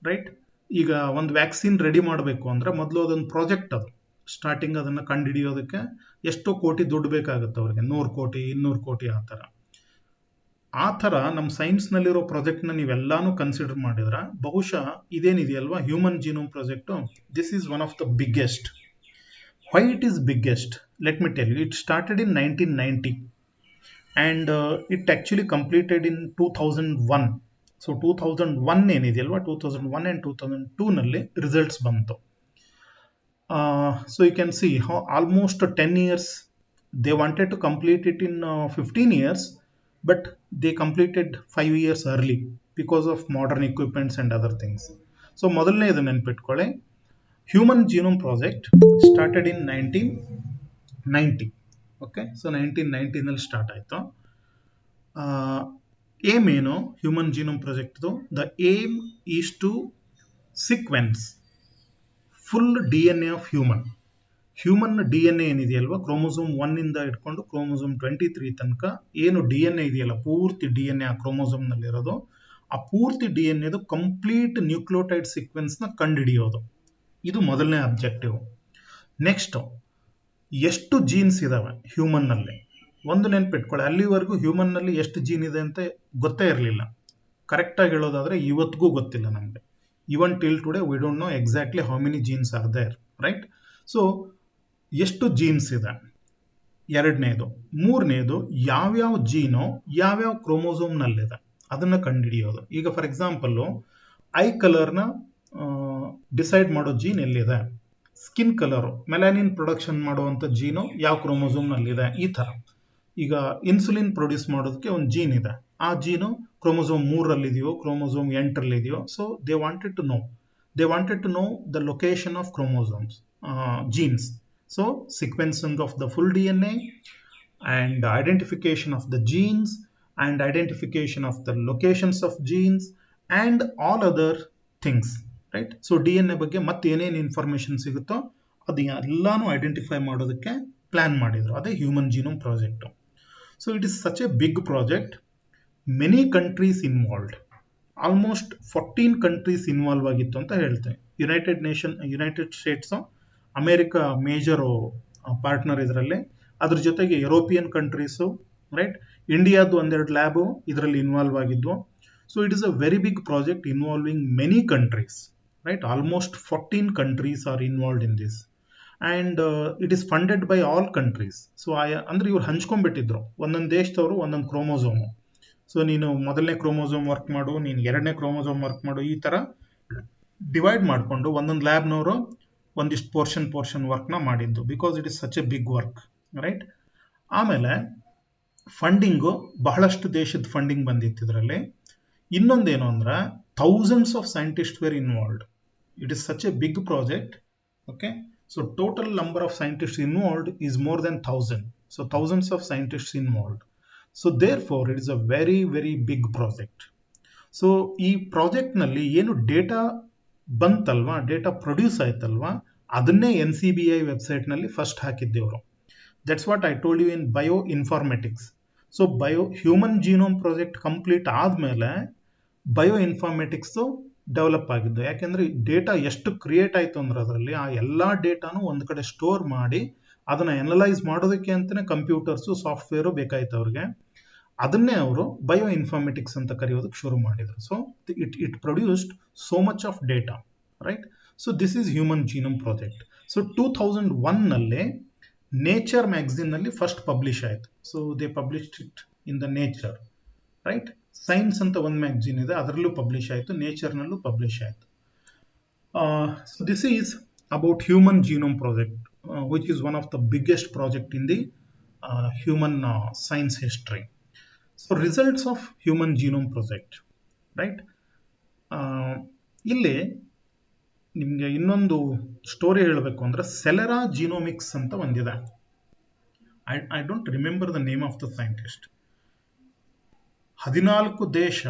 right? ಈಗ ಒಂದು ವ್ಯಾಕ್ಸಿನ್ ರೆಡಿ ಮಾಡಬೇಕು ಅಂದರೆ ಮೊದಲು ಅದೊಂದು ಪ್ರಾಜೆಕ್ಟ್, ಅದು ಸ್ಟಾರ್ಟಿಂಗ್ ಅದನ್ನು ಕಂಡುಹಿಡಿಯೋದಕ್ಕೆ ಎಷ್ಟೋ ಕೋಟಿ ದುಡ್ಡು ಬೇಕಾಗುತ್ತೆ ಅವ್ರಿಗೆ, 100 ಕೋಟಿ 200 ಕೋಟಿ ಆ ಥರ ನಮ್ಮ ಸೈನ್ಸ್ನಲ್ಲಿರೋ ಪ್ರಾಜೆಕ್ಟ್ನ ನೀವೆಲ್ಲಾನು ಕನ್ಸಿಡರ್ ಮಾಡಿದ್ರೆ ಬಹುಶಃ ಇದೇನಿದೆಯಲ್ವಾ human genome project, this is one of the biggest. Why it is biggest? Let me tell you. It started in 1990 and it actually completed in 2001. So 2001 ಏನಿದೆಯಲ್ವಾ, 2001 ಆ್ಯಂಡ್ 2002ನಲ್ಲಿ ರಿಸಲ್ಟ್ಸ್ ಬಂತು. So you can see how almost 10 years, they wanted to complete it in 15 years, but they completed 5 years early because of modern equipments and other things. So ಮೊದಲನೇದು ನೆನ್ಪಿಟ್ಕೊಳ್ಳಿ, human genome project started in 1990. Okay, so 1990ನಲ್ಲಿ start ಆಯಿತು. Aim ಏನು human genome ಪ್ರಾಜೆಕ್ಟ್ದು? The aim is to sequence full DNA of human DNA ಏನಿದೆಯಲ್ವಾ, chromosome 1 ಇಂದ ಇಟ್ಕೊಂಡು chromosome 23 ತನಕ ಏನು DNA ಇದೆಯಲ್ಲ, ಪೂರ್ತಿ DNA ಆ ಕ್ರೋಮೋಸೋಮ್ನಲ್ಲಿರೋದು, ಆ ಪೂರ್ತಿ DNAದು ಕಂಪ್ಲೀಟ್ ನ್ಯೂಕ್ಲಿಯೋಟೈಡ್ ಸೀಕ್ವೆನ್ಸ್ನ ಕಂಡುಹಿಡಿಯೋದು. ಇದು ಮೊದಲನೇ ಅಬ್ಜೆಕ್ಟಿವ್. ನೆಕ್ಸ್ಟ್, ಎಷ್ಟು ಜೀನ್ಸ್ ಇದಾವೆ ಹ್ಯೂಮನ್ನಲ್ಲಿ ಒಂದು ನೆನ್ಪಿಟ್ಕೊಳ್ಳಿ. ಅಲ್ಲಿವರೆಗೂ ಹ್ಯೂಮನ್ನಲ್ಲಿ ಎಷ್ಟು ಜೀನ್ ಇದೆ ಅಂತ ಗೊತ್ತೇ ಇರಲಿಲ್ಲ. ಕರೆಕ್ಟಾಗಿ ಹೇಳೋದಾದರೆ ಇವತ್ತಿಗೂ ಗೊತ್ತಿಲ್ಲ ನಮಗೆ. Even till today, we don't know exactly how many genes are there, right? So, ಎಷ್ಟು ಜೀನ್ಸ್ ಇದೆ ಎರಡನೇದು. ಮೂರನೇದು, ಯಾವ್ಯಾವ ಜೀನೋ ಯಾವ್ಯಾವ ಕ್ರೋಮೋಸೋಮ್ನಲ್ಲಿದೆ ಅದನ್ನು ಕಂಡುಹಿಡಿಯೋದು. ಈಗ ಫಾರ್ ಎಕ್ಸಾಂಪಲ್ಲು ಐ ಕಲರ್ನ ಡಿಸೈಡ್ ಮಾಡೋ ಜೀನ್ ಎಲ್ಲಿದೆ, ಸ್ಕಿನ್ ಕಲರು ಮೆಲಾನಿನ್ ಪ್ರೊಡಕ್ಷನ್ ಮಾಡುವಂಥ ಜೀನು ಯಾವ ಕ್ರೋಮೋಸೋಮ್ನಲ್ಲಿದೆ, ಈ ಥರ. ಈಗ ಇನ್ಸುಲಿನ್ ಪ್ರೊಡ್ಯೂಸ್ ಮಾಡೋದಕ್ಕೆ ಒಂದು ಜೀನ್ ಇದೆ, ಆ ಜೀನು ಕ್ರೋಮೋಸೋಮ್ 3ರಲ್ಲಿದೆಯೋ ಕ್ರೋಮೋಸೋಮ್ 8ರಲ್ಲಿದೆಯೋ. So they wanted to know the location of chromosomes, genes. So sequencing of the full DNA and identification of the genes and identification of the locations of genes and all other things, right? So DNA ಬಗ್ಗೆ ಮತ್ತೆ ಏನೇನು information ಸಿಗುತ್ತೋ ಅದು ಎಲ್ಲಾನು identify ಮಾಡೋದಕ್ಕೆ plan ಮಾಡಿದ್ರು. ಅದೇ human genome project. So it is such a big project. Many countries involved, almost 14 countries involve ಆಗಿತ್ತು ಅಂತ ಹೇಳ್ತೇವೆ. United States, America major partner ಇದರಲ್ಲಿ, ಅದ್ರ ಜೊತೆಗೆ ಯುರೋಪಿಯನ್ ಕಂಟ್ರೀಸು, ರೈಟ್? ಇಂಡಿಯಾದ್ದು ಒಂದೆರಡು ಲ್ಯಾಬು ಇದರಲ್ಲಿ ಇನ್ವಾಲ್ವ್ ಆಗಿದ್ವು. So it is a very big project involving many countries, right? Almost 14 countries are involved in this and it is funded by all countries. So ಅಂದರೆ ಇವ್ರು ಹಂಚ್ಕೊಂಡ್ಬಿಟ್ಟಿದ್ರು, ಒಂದೊಂದು ದೇಶದವರು ಒಂದೊಂದು ಕ್ರೋಮೋಸೋಮು. ಸೊ ನೀನು ಮೊದಲನೇ ಕ್ರೋಮೋಸೋಮ್ ವರ್ಕ್ ಮಾಡು, ನೀನು ಎರಡನೇ ಕ್ರೋಮೋಸೋಮ್ ವರ್ಕ್ ಮಾಡು, ಈ ಥರ ಡಿವೈಡ್ ಮಾಡಿಕೊಂಡು ಒಂದೊಂದು ಲ್ಯಾಬ್ನವರು ಒಂದಿಷ್ಟು ಪೋರ್ಷನ್ ವರ್ಕ್ನ ಮಾಡಿದ್ದು, because it is such a big work, right? ಆಮೇಲೆ ಫಂಡಿಂಗು ಬಹಳಷ್ಟು ದೇಶದ ಫಂಡಿಂಗ್ ಬಂದಿತ್ತು ಇದರಲ್ಲಿ. ಇನ್ನೊಂದೇನು ಅಂದ್ರೆ thousands of scientist were involved. It is such a big project. Okay, so total number of scientist involved is more than 1000. So thousands of scientist involved. So therefore it is a very very big project. So ಈ ಪ್ರಾಜೆಕ್ಟ್ನಲ್ಲಿ ಏನು data ಬಂತಲ್ವಾ, data produce ಆಯ್ತಲ್ವಾ, ಅದನ್ನೇ NCBI ವೆಬ್ಸೈಟ್ನಲ್ಲಿ first ಹಾಕಿದ್ದೇವರು. That's what I told you in bioinformatics. So human genome project complete ಆದಮೇಲೆ bioinformatics develop ಆಗಿದ್ದು. ಯಾಕೆಂದರೆ ಡೇಟಾ ಎಷ್ಟು ಕ್ರಿಯೇಟ್ ಆಯಿತು ಅಂದ್ರೆ ಅದರಲ್ಲಿ ಆ ಎಲ್ಲ ಡೇಟಾನು ಒಂದು ಕಡೆ ಸ್ಟೋರ್ ಮಾಡಿ ಅದನ್ನು ಎನಲೈಸ್ ಮಾಡೋದಕ್ಕೆ ಅಂತಲೇ ಕಂಪ್ಯೂಟರ್ಸು ಸಾಫ್ಟ್ವೇರು ಬೇಕಾಯ್ತು ಅವ್ರಿಗೆ. ಅದನ್ನೇ ಅವರು ಬಯೋ ಇನ್ಫಾರ್ಮೆಟಿಕ್ಸ್ ಅಂತ ಕರೆಯೋದಕ್ಕೆ ಶುರು ಮಾಡಿದರು. So it produced so much of data, right? So this is human genome project. So 2001ನಲ್ಲಿ ನೇಚರ್ ಮ್ಯಾಗಝಿನ್ ನಲ್ಲಿ ಫಸ್ಟ್ ಪಬ್ಲಿಷ್ ಆಯಿತು. So they published it in the Nature, right. Science ಅಂತ ಒಂದು ಮ್ಯಾಗಝಿನ್ ಇದೆ, ಅದರಲ್ಲೂ ಪಬ್ಲಿಷ್ ಆಯಿತು, ನೇಚರ್ನಲ್ಲೂ ಪಬ್ಲಿಷ್ ಆಯಿತು. So this is about human genome project, which is one of the biggest project in the human science history. So results of human genome project, right? ಇಲ್ಲಿ ನಿಮಗೆ ಇನ್ನೊಂದು ಸ್ಟೋರಿ ಹೇಳಬೇಕು ಅಂದ್ರೆ ಸೆಲೆರಾ ಜೀನೋಮಿಕ್ಸ್ ಅಂತ ಒಂದಿದೆ. I don't remember the name of the scientist. 14 ದೇಶ,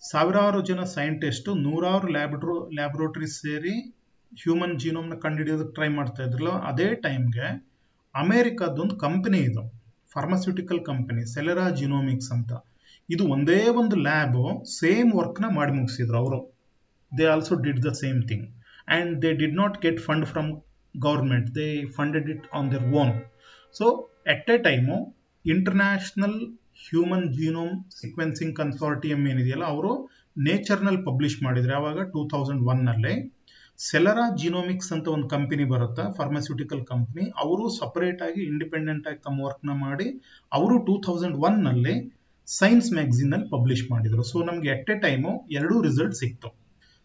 ಸಾವಿರಾರು ಜನ ಸೈಂಟಿಸ್ಟ್, 100 ಲ್ಯಾಬೊರೇಟರಿ ಸೇರಿ ಹ್ಯೂಮನ್ ಜೀನೋಮ್ನ ಕಂಡುಹಿಡಿಯೋದಕ್ಕೆ ಟ್ರೈ ಮಾಡ್ತಾ ಇದ್ರಲ್ಲ, ಅದೇ ಟೈಮ್ಗೆ ಅಮೆರಿಕದೊಂದು ಕಂಪನಿ ಇದು, ಫಾರ್ಮಾಸ್ಯೂಟಿಕಲ್ ಕಂಪನಿ ಸೆಲೆರಾ ಜಿನೋಮಿಕ್ಸ್ ಅಂತ. ಇದು ಒಂದೇ ಒಂದು ಲ್ಯಾಬ್ ಸೇಮ್ ವರ್ಕ್ನ ಮಾಡಿ ಮುಗಿಸಿದ್ರು ಅವರು. They also did the same thing and they did not get fund from government, they funded it on their own. So at a time international human genome sequencing consortium ಏನಿದೆಯಲ್ಲ, ಅವರು ನೇಚರ್ನಲ್ಲಿ publish ಮಾಡಿದ್ರು. ಯಾವಾಗ 2001ನಲ್ಲಿ ಸೆಲೆರಾ genomics ಅಂತ ಒಂದು company ಬರುತ್ತೆ, pharmaceutical company. ಅವರು separate ಆಗಿ independent ಆಗಿ ತಮ್ಮ ವರ್ಕ್ನ ಮಾಡಿ ಅವರು 2001ನಲ್ಲಿ ಸೈನ್ಸ್ ಮ್ಯಾಗಝಿನ್ ಅಲ್ಲಿ ಪಬ್ಲಿಷ್ ಮಾಡಿದ್ರು. ಸೊ ನಮ್ಗೆ ಎಟ್ ಎ ಟೈಮು ಎರಡೂ ರಿಸಲ್ಟ್ ಸಿಕ್ತು.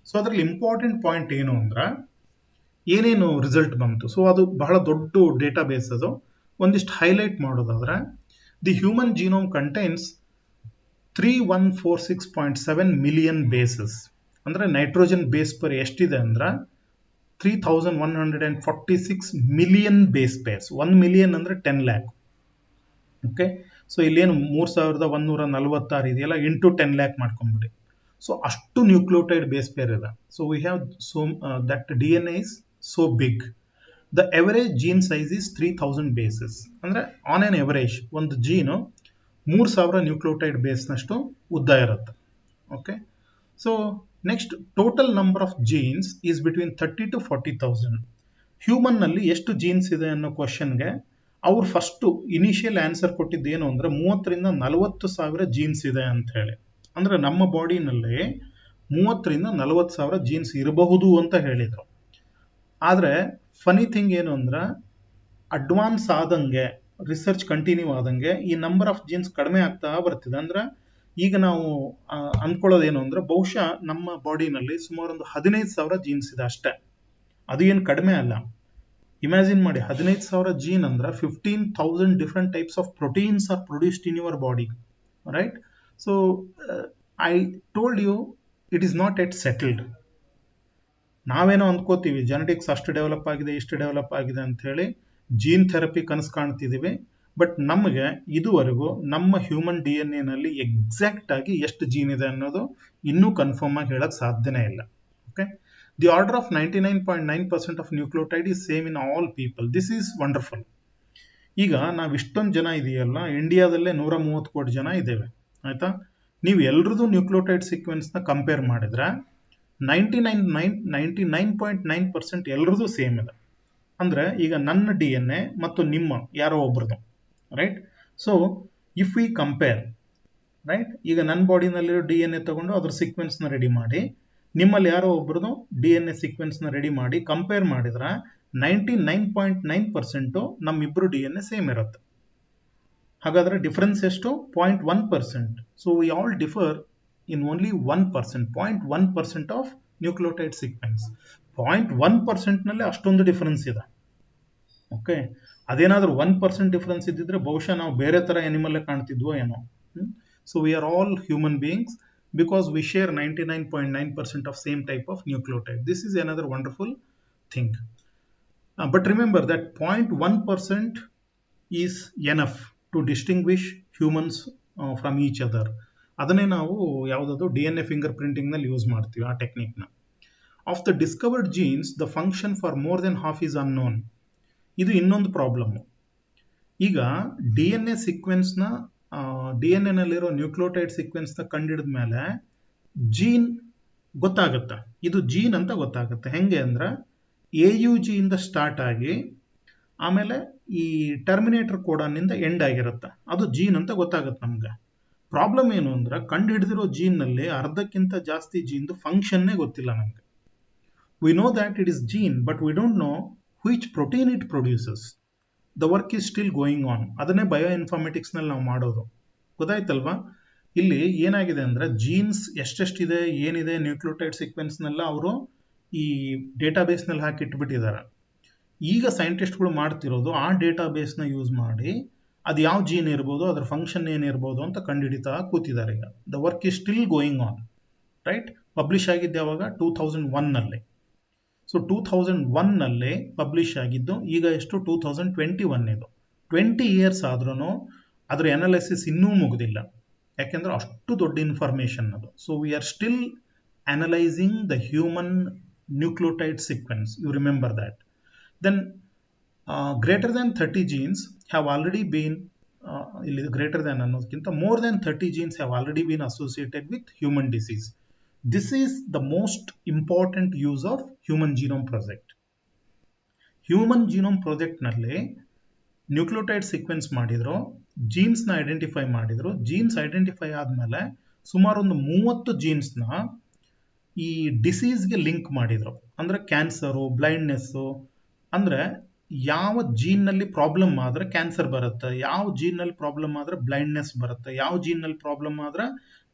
ಸೊ ಅದ್ರಲ್ಲಿ ಇಂಪಾರ್ಟೆಂಟ್ ಪಾಯಿಂಟ್ ಏನು ಅಂದ್ರೆ ಏನೇನು ರಿಸಲ್ಟ್ ಬಂತು. ಸೊ ಅದು ಬಹಳ ದೊಡ್ಡ ಡೇಟಾ ಬೇಸ್. ಅದು ಒಂದಿಷ್ಟು ಹೈಲೈಟ್ ಮಾಡೋದಾದ್ರೆ, the human genome contains 3146.7 million basis. ಅಂದ್ರೆ ನೈಟ್ರೋಜನ್ ಬೇಸ್ ಪರ್ ಎಷ್ಟಿದೆ ಅಂದ್ರೆ 3146 ಮಿಲಿಯನ್ ಬೇಸ್ ಪೇರ್ಸ್. 1 ಮಿಲಿಯನ್ ಅಂದ್ರೆ 10 ಲ್ಯಾಕ್. ಓಕೆ, ಸೊ ಇಲ್ಲೇನು 3146 ಇದೆಯಲ್ಲ, ಇಂಟು 10 ಲ್ಯಾಕ್ ಮಾಡ್ಕೊಂಡ್ಬಿಡಿ. ಸೊ ಅಷ್ಟು ನ್ಯೂಕ್ಲಿಯೋಟೈಡ್ ಬೇಸ್ ಪೇರ್ ಇದೆ. So we have so that D N A is so big. The average gene size is 3000 bases. ಅಂದ್ರೆ on an average ಒಂದು gene 3000 nucleotide ಬೇಸ್ನಷ್ಟು ಉದ್ದ ಇರುತ್ತೆ. Okay, so next, total number of genes is between 30 to 40,000. Human ನಲ್ಲಿ ಎಷ್ಟು jeans ಇದೆ ಅನ್ನೋ ಕ್ವಶನ್ಗೆ ಅವ್ರು ಫಸ್ಟ್ ಇನಿಷಿಯಲ್ ಆನ್ಸರ್ ಕೊಟ್ಟಿದ್ದು ಏನು ಅಂದ್ರೆ 30ರಿಂದ 40,000 ಜೀನ್ಸ್ ಇದೆ ಅಂತ ಹೇಳಿ. ಅಂದ್ರೆ ನಮ್ಮ ಬಾಡಿನಲ್ಲಿ 30ರಿಂದ 40,000 ಜೀನ್ಸ್ ಇರಬಹುದು ಅಂತ ಹೇಳಿದ್ರು. ಆದ್ರೆ ಫನಿ ಥಿಂಗ್ ಏನು ಅಂದ್ರೆ, ಅಡ್ವಾನ್ಸ್ ಆದಂಗೆ, ರಿಸರ್ಚ್ ಕಂಟಿನ್ಯೂ ಆದಂಗೆ ಈ ನಂಬರ್ ಆಫ್ ಜೀನ್ಸ್ ಕಡಿಮೆ ಆಗ್ತಾ ಬರ್ತಿದೆ. ಅಂದ್ರೆ ಈಗ ನಾವು ಅಂದ್ಕೊಳ್ಳೋದೇನು ಅಂದ್ರೆ, ಬಹುಶಃ ನಮ್ಮ ಬಾಡಿನಲ್ಲಿ ಸುಮಾರು ಒಂದು 15,000 ಜೀನ್ಸ್ ಇದೆ ಅಷ್ಟೇ. ಅದು ಏನು ಕಡಿಮೆ ಅಲ್ಲ. ಇಮ್ಯಾಜಿನ್ ಮಾಡಿ, 15,000 ಜೀನ್ ಅಂದ್ರೆ 15,000 different types of proteins are produced in your body, right? So I told you it is not yet settled. ನಾವೇನೋ ಅಂದ್ಕೋತೀವಿ ಜೆನೆಟಿಕ್ಸ್ ಅಷ್ಟು ಡೆವಲಪ್ ಆಗಿದೆ, ಇಷ್ಟು ಡೆವಲಪ್ ಆಗಿದೆ ಅಂತ ಹೇಳಿ ಜೀನ್ ಥೆರಪಿ ಕನಸು ಕಾಣ್ತಿದ್ದೀವಿ. ಬಟ್ ನಮಗೆ ಇದುವರೆಗೂ ನಮ್ಮ ಹ್ಯೂಮನ್ ಡಿ ಎನ್ ಎನಲ್ಲಿ ಎಕ್ಸಾಕ್ಟ್ ಆಗಿ ಎಷ್ಟು ಜೀನ್ ಇದೆ ಅನ್ನೋದು ಇನ್ನೂ ಕನ್ಫರ್ಮ್ ಆಗಿ ಹೇಳಕ್ ಸಾಧ್ಯನೇ ಇಲ್ಲ. Okay, the order of 99.9% of nucleotide is same in all people. This is wonderful. ಈಗ ನಾವು ಇಷ್ಟೊಂದು ಜನ ಇದೆಯಲ್ಲ, ಇಂಡಿಯಾದಲ್ಲೇ 130 ಕೋಟಿ ಜನ ಇದ್ದೇವೆ, ಆಯ್ತಾ? ನೀವು ಎಲ್ರದ್ದು ನ್ಯೂಕ್ಲಿಯೋಟೈಡ್ ಸೀಕ್ವೆನ್ಸ್ನ ಕಂಪೇರ್ ಮಾಡಿದ್ರೆ 99.9% ಎಲ್ರದ್ದು ಸೇಮ್ ಇದೆ. ಅಂದ್ರೆ ಈಗ ನನ್ನ ಡಿ ಎನ್ ಎ ಮತ್ತು ನಿಮ್ಮ ಯಾರೋ ಒಬ್ರದ್ದು, right? So if we compare, right, ಈಗ ನನ್ನ ಬಾಡಿನಲ್ಲಿರೋ ಡಿ ಎನ್ ಎ ತಗೊಂಡು ಅದ್ರ ಸೀಕ್ವೆನ್ಸ್ನ ರೆಡಿ ಮಾಡಿ, ನಿಮ್ಮಲ್ಲಿ ಯಾರೋ ಒಬ್ರದ್ದು ಡಿ ಎನ್ ಎ ಸೀಕ್ವೆನ್ಸ್ನ ರೆಡಿ ಮಾಡಿ ಕಂಪೇರ್ ಮಾಡಿದ್ರೆ 99.9% ನಮ್ಮಿಬ್ರು ಡಿ ಎನ್ ಎ ಸೇಮ್ ಇರುತ್ತೆ. ಹಾಗಾದ್ರೆ ಡಿಫರೆನ್ಸ್ ಎಷ್ಟು? 0.1%. So we all differ in only 1%, 0.1% of nucleotide sequence. 0.1% ನಲ್ಲಿ ಅಷ್ಟೊಂದು ಡಿಫರೆನ್ಸ್ ಇದೆ. ಓಕೆ, ಅದೇನಾದ್ರೂ 1% ಡಿಫರೆನ್ಸ್ ಇದ್ದಿದ್ರೆ ಬಹುಶಃ ನಾವು ಬೇರೆ ತರ ಎನಿಮಲ್ ಕಾಣ್ತಿದ್ವೋ ಏನೋ. So we are all human beings because we share 99.9% of same type of nucleotide. This is another wonderful thing. But remember that 0.1% is enough to distinguish humans from each other. ಅದನ್ನೇ ನಾವು ಯಾವುದಾದ್ರು D N A finger printing ನಲ್ಲಿ use ಮಾಡ್ತೀವಿ ಆ ಟೆಕ್ನಿಕ್ನ. Of the discovered genes the function for more than half is unknown. ಇದು ಇನ್ನೊಂದು problem. ಈಗ ಡಿ ಎನ್ ಎ ಸೀಕ್ವೆನ್ಸ್ನ ಡಿ ಎನ್ ಎನಲ್ಲಿರೋ ನ್ಯೂಕ್ಲಿಯೋಟೈಡ್ ಸೀಕ್ವೆನ್ಸ್ನ ಕಂಡಿಡಿದ ಮೇಲೆ ಜೀನ್ ಗೊತ್ತಾಗುತ್ತೆ, ಇದು ಜೀನ್ ಅಂತ ಗೊತ್ತಾಗುತ್ತೆ. ಹೆಂಗೆ ಅಂದ್ರೆ ಎ ಯು ಜಿ ಇಂದ ಸ್ಟಾರ್ಟ್ ಆಗಿ ಆಮೇಲೆ ಈ ಟರ್ಮಿನೇಟರ್ ಕೋಡನ್ನಿಂದ ಎಂಡ್ ಆಗಿರುತ್ತೆ, ಅದು ಜೀನ್ ಅಂತ ಗೊತ್ತಾಗುತ್ತೆ ನಮ್ಗೆ. ಪ್ರಾಬ್ಲಮ್ ಏನು ಅಂದ್ರೆ, ಕಂಡು ಹಿಡಿದಿರೋ ಜೀನ್ನಲ್ಲಿ ಅರ್ಧಕ್ಕಿಂತ ಜಾಸ್ತಿ ಜೀನ್ದು ಫಂಕ್ಷನ್ನೇ ಗೊತ್ತಿಲ್ಲ ನಮ್ಗೆ. We know that it is gene, but we don't know which protein it produces. The work is still going on. ಅದನ್ನೇ ಬಯೋ ಇನ್ಫಾರ್ಮೆಟಿಕ್ಸ್ನಲ್ಲಿ ನಾವು ಮಾಡೋದು. ಗೊತ್ತಾಯ್ತಲ್ವಾ? ಇಲ್ಲಿ ಏನಾಗಿದೆ ಅಂದರೆ ಜೀನ್ಸ್ ಎಷ್ಟೆಷ್ಟಿದೆ ಏನಿದೆ ನ್ಯೂಕ್ಲಿಯೋಟೈಡ್ ಸೀಕ್ವೆನ್ಸ್ನೆಲ್ಲ ಅವರು ಈ ಡೇಟಾಬೇಸ್ನಲ್ಲಿ ಹಾಕಿ ಇಟ್ಬಿಟ್ಟಿದ್ದಾರೆ. ಈಗ ಸೈಂಟಿಸ್ಟ್ಗಳು ಮಾಡ್ತಿರೋದು ಆ ಡೇಟಾಬೇಸ್ನ ಯೂಸ್ ಮಾಡಿ ಅದು ಯಾವ ಜೀನ್ ಇರ್ಬೋದು, ಅದರ ಫಂಕ್ಷನ್ ಏನಿರ್ಬೋದು ಅಂತ ಕಂಡುಹಿಡಿತಾ ಕೂತಿದ್ದಾರೆ. ಈಗ the work is still going on, right? Publish ಆಗಿದ್ದು ಯಾವಾಗ? 2001ನಲ್ಲಿ. ಸೊ 2001ನಲ್ಲಿ ಪಬ್ಲಿಷ್ ಆಗಿದ್ದು, ಈಗ ಎಷ್ಟು? 2021 ಇದು. 20 ಇಯರ್ಸ್ ಆದ್ರೂ ಅದರ ಅನಾಲಿಸಿಸ್ ಇನ್ನೂ ಮುಗಿದಿಲ್ಲ, ಯಾಕೆಂದ್ರೆ ಅಷ್ಟು ದೊಡ್ಡ ಇನ್ಫಾರ್ಮೇಷನ್ ಅದು. So we are still analysing the human nucleotide sequence, you remember that. Then greater than 30 genes have already been ಇಲ್ಲಿ greater than ಅನ್ನೋದಕ್ಕಿಂತ more than 30 genes have already been associated with human disease. This is the most important use of Human Genome Project. Human Genome Project ನಲ್ಲಿ nucleotide sequence ಮಾಡಿದ್ರು, ಜೀನ್ಸ್ನ identify ಮಾಡಿದ್ರು. Jeans identify ಆದಮೇಲೆ ಸುಮಾರು ಒಂದು 30 ಜೀನ್ಸ್ನ ಈ ಡಿಸೀಸ್ಗೆ link ಮಾಡಿದ್ರು. ಅಂದರೆ ಕ್ಯಾನ್ಸರು, ಬ್ಲೈಂಡ್ನೆಸ್ಸು, ಅಂದರೆ ಯಾವ ಜೀನ್ನಲ್ಲಿ ಪ್ರಾಬ್ಲಮ್ ಆದರೆ ಕ್ಯಾನ್ಸರ್ ಬರುತ್ತೆ, ಯಾವ ಜೀನ್ನಲ್ಲಿ ಪ್ರಾಬ್ಲಮ್ ಆದರೆ ಬ್ಲೈಂಡ್ನೆಸ್ ಬರುತ್ತೆ, ಯಾವ ಜೀನ್ನಲ್ಲಿ ಪ್ರಾಬ್ಲಮ್ ಆದರೆ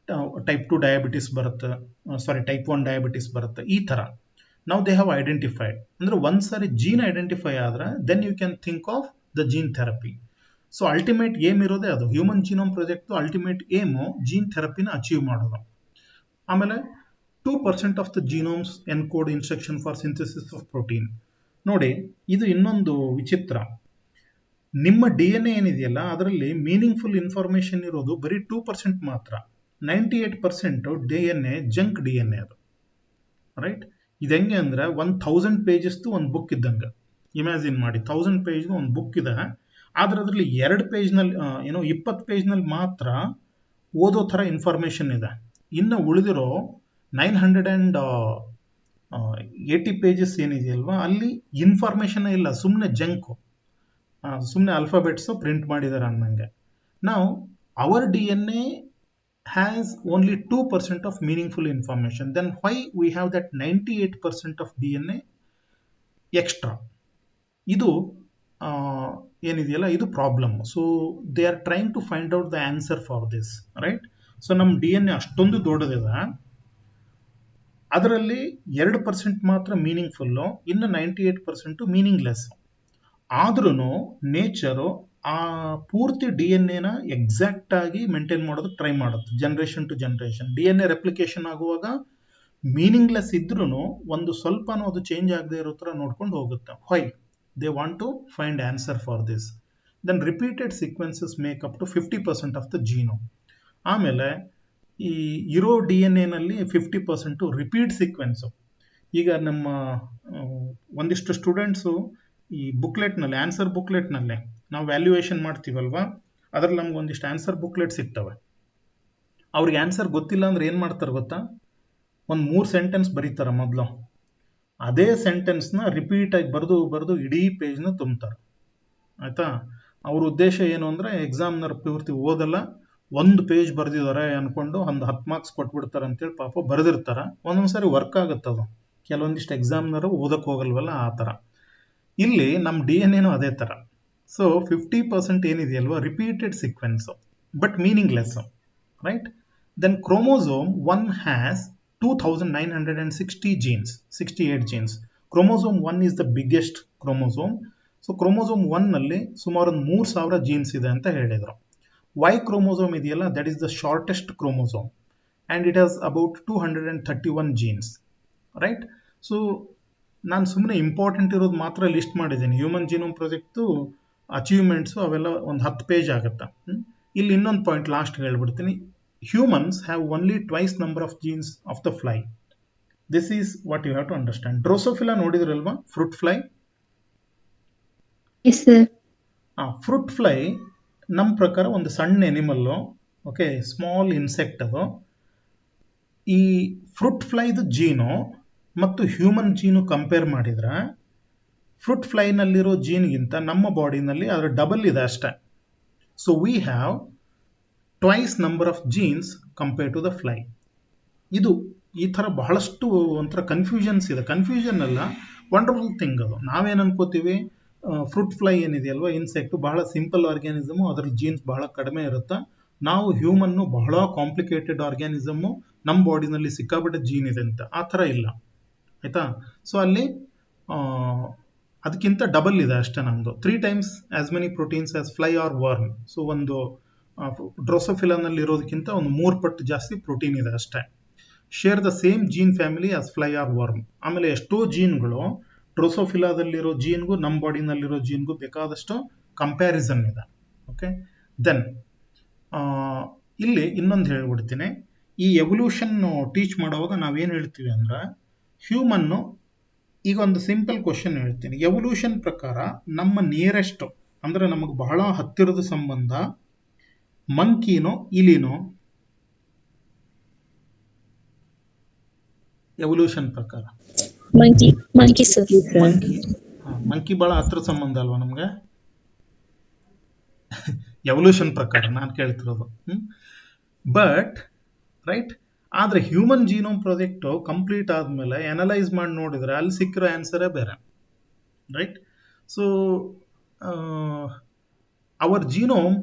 ಟೈಪ್ 2 ಡಯಾಬಿಟಿಸ್ ಬರುತ್ತೆ, ಟೈಪ್ 1 ಡಯಾಬಿಟಿಸ್ ಬರುತ್ತೆ. ಈ ಥರ ನಾವು ದೇ ಹ್ಯಾವ್ ಐಡೆಂಟಿಫೈಡ್. ಅಂದರೆ ಒಂದ್ಸರಿ ಜೀನ್ ಐಡೆಂಟಿಫೈ ಆದರೆ then you can think of the gene therapy. So ultimate aim ಇರೋದೇ ಅದು. Human genome project ultimate aim gene ಥೆರಪಿನ ಅಚೀವ್ ಮಾಡೋದು. ಆಮೇಲೆ 2% of the genomes encode instruction for synthesis of protein. ನೋಡಿ, ಇದು ಇನ್ನೊಂದು ವಿಚಿತ್ರ. ನಿಮ್ಮ DNA ಏನಿದೆಯಲ್ಲ ಅದರಲ್ಲಿ ಮೀನಿಂಗ್ಫುಲ್ ಇನ್ಫಾರ್ಮೇಶನ್ ಇರೋದು ಬರೀ 2% ಮಾತ್ರ. 98% DNA ಜಂಕ್ DNA ಅದು, ರೈಟ್? ಇದು ಹೆಂಗೆ ಅಂದರೆ 1000 ಪೇಜಸ್ದು ಒಂದು ಬುಕ್ ಇದ್ದಂಗೆ. ಇಮ್ಯಾಜಿನ್ ಮಾಡಿ, 1000 ಪೇಜ್ದು ಒಂದು ಬುಕ್ ಇದೆ, ಆದರೆ ಅದರಲ್ಲಿ 2 ಪೇಜ್ನಲ್ಲಿ 20 ಪೇಜ್ನಲ್ಲಿ ಮಾತ್ರ ಓದೋ ಥರ ಇನ್ಫಾರ್ಮೇಶನ್ ಇದೆ. ಇನ್ನು ಉಳಿದಿರೋ 980 ಪೇಜಸ್ ಏನಿದೆಯಲ್ವಾ ಅಲ್ಲಿ ಇನ್ಫಾರ್ಮೇಶನ್ ಇಲ್ಲ, ಸುಮ್ಮನೆ ಜಂಕು, ಸುಮ್ಮನೆ ಅಲ್ಫಾಬೆಟ್ಸು ಪ್ರಿಂಟ್ ಮಾಡಿದ್ದಾರೆ ಅನ್ನಂಗೆ. ನಾವು hour DNA has only 2% of meaningful information. Then why we have that 98% of DNA extra? ಇದು ಏನಿದೆಯಲ್ಲ ಇದು problem. So they are trying to find out the answer for this, right? So ನಮ್ಮ DNA ಅಷ್ಟೊಂದು ದೊಡ್ಡದಿದೆ, ಅದರಲ್ಲಿ 2% ಮಾತ್ರ ಮೀನಿಂಗ್ಫುಲ್ಲು, ಇನ್ನು 98% meaningless. ಆದ್ರೂ ನೇಚರು ಆ ಪೂರ್ತಿ DNA ಎಕ್ಸಾಕ್ಟ್ ಆಗಿ ಮೇಂಟೈನ್ ಮಾಡೋದಕ್ಕೆ ಟ್ರೈ ಮಾಡುತ್ತೆ, generation to generation. DNA replication ಆಗುವಾಗ ಮೀನಿಂಗ್ಲೆಸ್ ಇದ್ರೂ ಒಂದು ಸ್ವಲ್ಪನೂ ಅದು ಚೇಂಜ್ ಆಗದೆ ಇರೋ ಥರ ನೋಡ್ಕೊಂಡು ಹೋಗುತ್ತೆ. Why? They want to find answer for this. Then repeated sequences make up to 50% of the genome. ಆಮೇಲೆ ಈ ಇರೋ DNA ನಲ್ಲಿ 50% ರಿಪೀಟ್ ಸೀಕ್ವೆನ್ಸು. ಈಗ ನಮ್ಮ ಒಂದಿಷ್ಟು ಸ್ಟೂಡೆಂಟ್ಸು ಈ ಬುಕ್ಲೆಟ್ನಲ್ಲಿ, ಆನ್ಸರ್ ಬುಕ್ಲೆಟ್ನಲ್ಲೇ ನಾವು ವ್ಯಾಲ್ಯೂಯೇಷನ್ ಮಾಡ್ತೀವಲ್ವಾ, ಅದರಲ್ಲಿ ನಮ್ಗೆ ಒಂದಿಷ್ಟು ಆನ್ಸರ್ ಬುಕ್ಲೆಟ್ ಸಿಗ್ತವೆ. ಅವ್ರಿಗೆ ಆನ್ಸರ್ ಗೊತ್ತಿಲ್ಲ ಅಂದ್ರೆ ಏನು ಮಾಡ್ತಾರೆ ಗೊತ್ತಾ? ಒಂದು 3 ಸೆಂಟೆನ್ಸ್ ಬರೀತಾರೆ ಮೊದಲು, ಅದೇ ಸೆಂಟೆನ್ಸ್ನ ರಿಪೀಟಾಗಿ ಬರೆದು ಇಡೀ ಪೇಜ್ನ ತುಂಬ್ತಾರೆ, ಆಯಿತಾ? ಅವ್ರ ಉದ್ದೇಶ ಏನು ಅಂದರೆ ಎಕ್ಸಾಮ್ನರ್ ಪೂರ್ತಿ ಓದಲ್ಲ, 1 ಪೇಜ್ ಬರೆದಿದ್ದಾರೆ ಅಂದ್ಕೊಂಡು ಒಂದು 10 ಮಾರ್ಕ್ಸ್ ಕೊಟ್ಬಿಡ್ತಾರೆ ಅಂತೇಳಿ ಪಾಪ ಬರೆದಿರ್ತಾರೆ. ಒಂದೊಂದ್ಸರಿ ವರ್ಕ್ ಆಗುತ್ತೆ ಅದು, ಕೆಲವೊಂದಿಷ್ಟು ಎಕ್ಸಾಮ್ನರು ಓದಕ್ಕೆ ಹೋಗಲ್ವಲ್ಲ ಆ ಥರ. ಇಲ್ಲಿ ನಮ್ಮ DNA ಅದೇ ಥರ. ಸೊ 50% ಏನಿದೆಯಲ್ವಾ repeated sequence but meaningless, right? Then chromosome 1 has 2960 genes, 68 genes. Chromosome 1 is the biggest chromosome. So chromosome 1ನಲ್ಲಿ ಸುಮಾರು 3000 ಜೀನ್ಸ್ ಇದೆ ಅಂತ ಹೇಳಿದರು. Y ಕ್ರೋಮೋಸೋಮ್ ಇದೆಯಲ್ಲ, that is the shortest chromosome and it has about 231 genes, right? So ನಾನು ಸುಮ್ಮನೆ important ಇರೋದು ಮಾತ್ರ ಲಿಸ್ಟ್ ಮಾಡಿದ್ದೀನಿ. ಹ್ಯೂಮನ್ ಜೀನೋಮ್ ಪ್ರಾಜೆಕ್ಟು ಅಚೀವ್ಮೆಂಟ್ಸು ಅವೆಲ್ಲ ಒಂದು 10 ಪೇಜ್ ಆಗುತ್ತೆ. ಇಲ್ಲಿ ಇನ್ನೊಂದು ಪಾಯಿಂಟ್ ಲಾಸ್ಟ್ ಹೇಳ್ಬಿಡ್ತೀನಿ. Humans have only twice number of genes of the fly. This is what you have to understand. Drosophila ನೋಡಿದ್ರಲ್ವಾ, ಫ್ರೂಟ್ ಫ್ಲೈ? ಫ್ರೂಟ್ ಫ್ಲೈ ನಮ್ಮ ಪ್ರಕಾರ ಒಂದು ಸಣ್ಣ ಎನಿಮಲ್ಲು, ಓಕೆ, ಸ್ಮಾಲ್ ಇನ್ಸೆಕ್ಟ್ ಅದು. ಈ ಫ್ರೂಟ್ ಫ್ಲೈದು ಜೀನು ಮತ್ತು ಹ್ಯೂಮನ್ ಜೀನು ಕಂಪೇರ್ ಮಾಡಿದ್ರೆ ಫ್ರೂಟ್ ಫ್ಲೈನಲ್ಲಿರೋ ಜೀನ್ಗಿಂತ ನಮ್ಮ ಬಾಡಿನಲ್ಲಿ ಅದರ ಡಬಲ್ ಇದೆ ಅಷ್ಟೇ. So we have twice number of genes compare to the fly. ಇದು ಈ ಥರ ಬಹಳಷ್ಟು ಒಂಥರ ಕನ್ಫ್ಯೂಷನ್ಸ್ ಇದೆ. ಕನ್ಫ್ಯೂಷನ್ ಅಲ್ಲ, ವಂಡರ್ಫುಲ್ ಥಿಂಗ್ ಅದು. ನಾವೇನು ಅನ್ಕೋತೀವಿ, ಫ್ರೂಟ್ ಫ್ಲೈ ಏನಿದೆಯಲ್ವಾ ಇನ್ಸೆಕ್ಟ್ ಬಹಳ ಸಿಂಪಲ್ ಆರ್ಗ್ಯಾನಿಸಮು, ಅದ್ರಲ್ಲಿ ಜೀನ್ಸ್ ಬಹಳ ಕಡಿಮೆ ಇರುತ್ತೆ. ನಾವು ಹ್ಯೂಮನ್ನು ಬಹಳ ಕಾಂಪ್ಲಿಕೇಟೆಡ್ ಆರ್ಗ್ಯಾನಿಸಮು, ನಮ್ಮ ಬಾಡಿನಲ್ಲಿ ಸಿಕ್ಕಾಪಟ್ಟೆ ಜೀನ್ ಇದೆ ಅಂತ ಆ ಥರ ಇಲ್ಲ ಆಯ್ತಾ. ಸೊ ಅಲ್ಲಿ ಅದಕ್ಕಿಂತ ಡಬಲ್ ಇದೆ ಅಷ್ಟೇ ನಮ್ಮದು, 3 times as many proteins as fly or worm. So ಒಂದು ಡ್ರೋಸೋಫಿಲಾನಲ್ಲಿ ಇರೋದಕ್ಕಿಂತ ಒಂದು 3 ಪಟ್ಟು ಜಾಸ್ತಿ ಪ್ರೋಟೀನ್ ಇದೆ ಅಷ್ಟೇ. Share the same gene family as fly or worm. ಆಮೇಲೆ ಎಷ್ಟೋ ಜೀನ್ಗಳು ಡ್ರೋಸೋಫಿಲಾದಲ್ಲಿರೋ ಜೀನ್ಗೂ ನಮ್ಮ ಬಾಡಿನಲ್ಲಿರೋ ಜೀನ್ಗೂ ಬೇಕಾದಷ್ಟು ಕಂಪ್ಯಾರಿಸನ್ ಇದೆ. ಓಕೆ, ದೆನ್ ಇಲ್ಲಿ ಇನ್ನೊಂದು ಹೇಳ್ಬಿಡ್ತೀನಿ. ಈ ಎವಲ್ಯೂಷನ್ ಟೀಚ್ ಮಾಡುವಾಗ ನಾವೇನು ಹೇಳ್ತೀವಿ ಅಂದ್ರೆ, ಹ್ಯೂಮನ್ನು ಈಗ ಒಂದು ಸಿಂಪಲ್ ಕ್ವಶನ್ ಹೇಳ್ತೀನಿ. ಎವಲ್ಯೂಷನ್ ಪ್ರಕಾರ ನಮ್ಮ ನಿಯರೆಸ್ಟ್ ಅಂದ್ರೆ ನಮಗೆ ಬಹಳ ಹತ್ತಿರದ ಸಂಬಂಧ ಮಂಕಿನೋ ಇಲಿನೋ? ಎವಲ್ಯೂಷನ್ ಪ್ರಕಾರ ಮಂಕಿ ಬಹಳ ಹತ್ರ ಸಂಬಂಧ ಅಲ್ವಾ ನಮ್ಗೆ ಎವಲ್ಯೂಷನ್ ಪ್ರಕಾರ ನಾನು ಕೇಳ್ತಿರೋದು. ಬಟ್ ರೈಟ್, ಆದ್ರೆ ಹ್ಯೂಮನ್ ಜೀನೋಮ್ ಪ್ರಾಜೆಕ್ಟ್ ಕಂಪ್ಲೀಟ್ ಆದ್ಮೇಲೆ ಅನಲೈಸ್ ಮಾಡಿ ನೋಡಿದ್ರೆ ಅಲ್ಲಿ ಸಿಕ್ಕಿರೋ ಆನ್ಸರೇ ಬೇರೆ. Right, so our genome